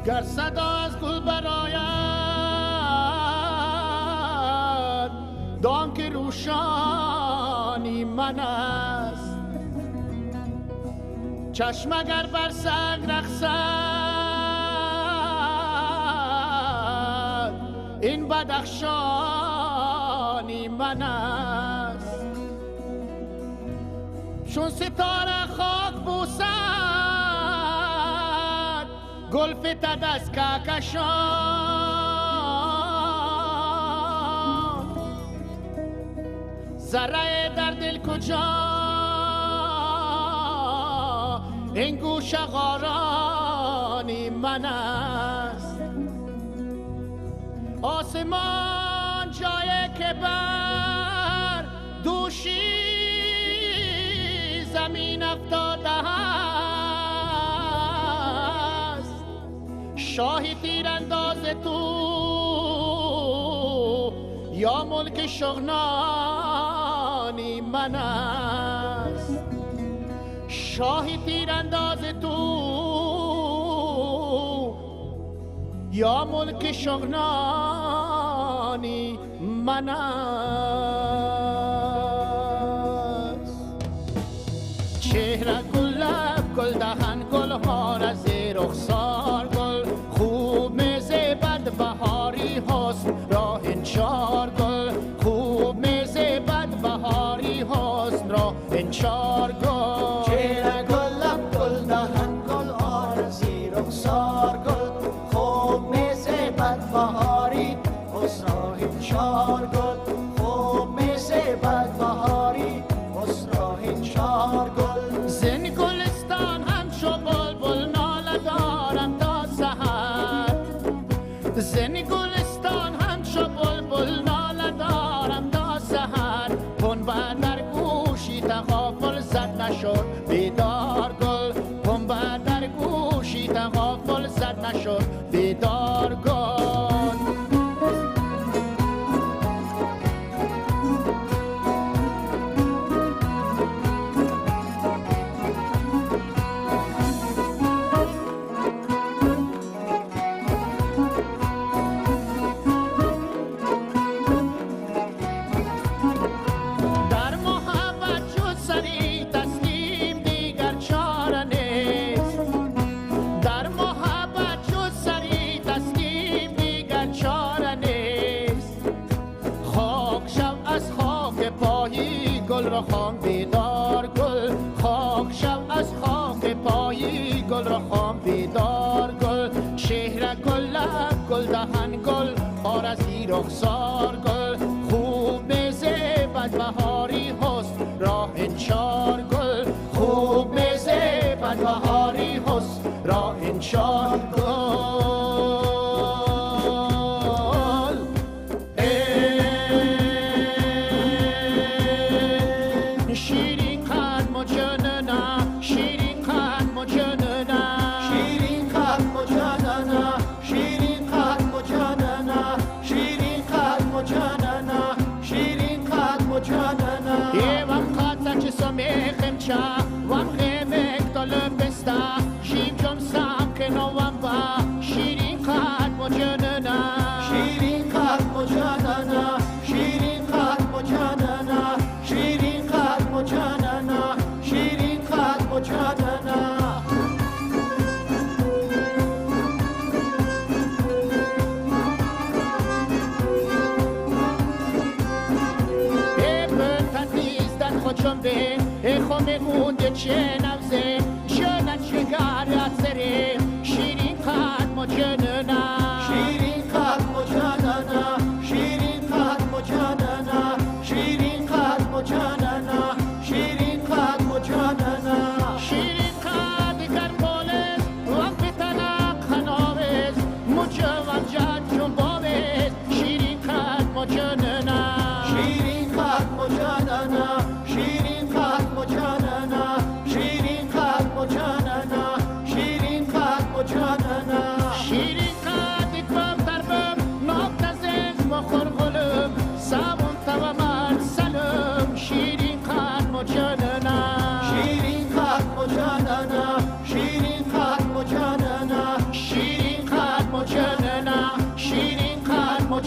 گر صدا از گل براید دان که روشانی من است. چشم اگر بر سنگ رقصد این بدخشانی من است. چون ستاره خاک بوسد گل فتد از کهکشان. ذره در دل کجا این گوش غارانی من است. آسمان جایی که بر دوشی زمین افتاده است. شاهی تیرانداز تو یا ملک شغنانی من است. شاهی تیرانداز تو یا ملک شغنانی من است. چهره گل لب گل دهن گل ها از رخسار گل خوب میزه بد بهاری حسن راه انشار گل خوب میزه بد بهاری حسن راه انشار گل. چهره گل لب گل دهن گل آرزی رخسار گل خوب میزه بد بهاری حسن راه انشار گل خوب میزه بد بهاری حسن راه انشار گل. زن گلستان همچو بلبل ناله دارم تا سحر. زن گلستان همچو بلبل ناله دارم تا سحر. پنبه در گوشی تغافل زد نشد بیدار گل. پنبه در گوشی تغافل زد نشد بیدار گل. گل را خام بیدار گل خاک شب از خاک پایی گل را خام بیدار گل. شهر گل لب گل دهن گل آرزی رخسار گل خوب میزه بد بهاری حسن راه انشار گل خوب میزه بد بهاری حسن راه انشار گل. وام غیمک دلم بسته شیم جم سم که نوام با شیرین قد مجننه شیرین قد مجننه شیرین قد مجننه شیرین قد مجننه شیرین قد مجننه. خمگونده چه نوزه شدن چگار سره شیرین قد مجننه شیرین قد مجننه شیرین قد مجننه شیرین قد مجننه شیرین قد مجننه. شیرین قد گرمالز وقت تنق خناوز مجوم جد جنباوز شیرین قد مجننه شیرین قد مجننه شیرین قد مجننه شیرین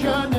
جان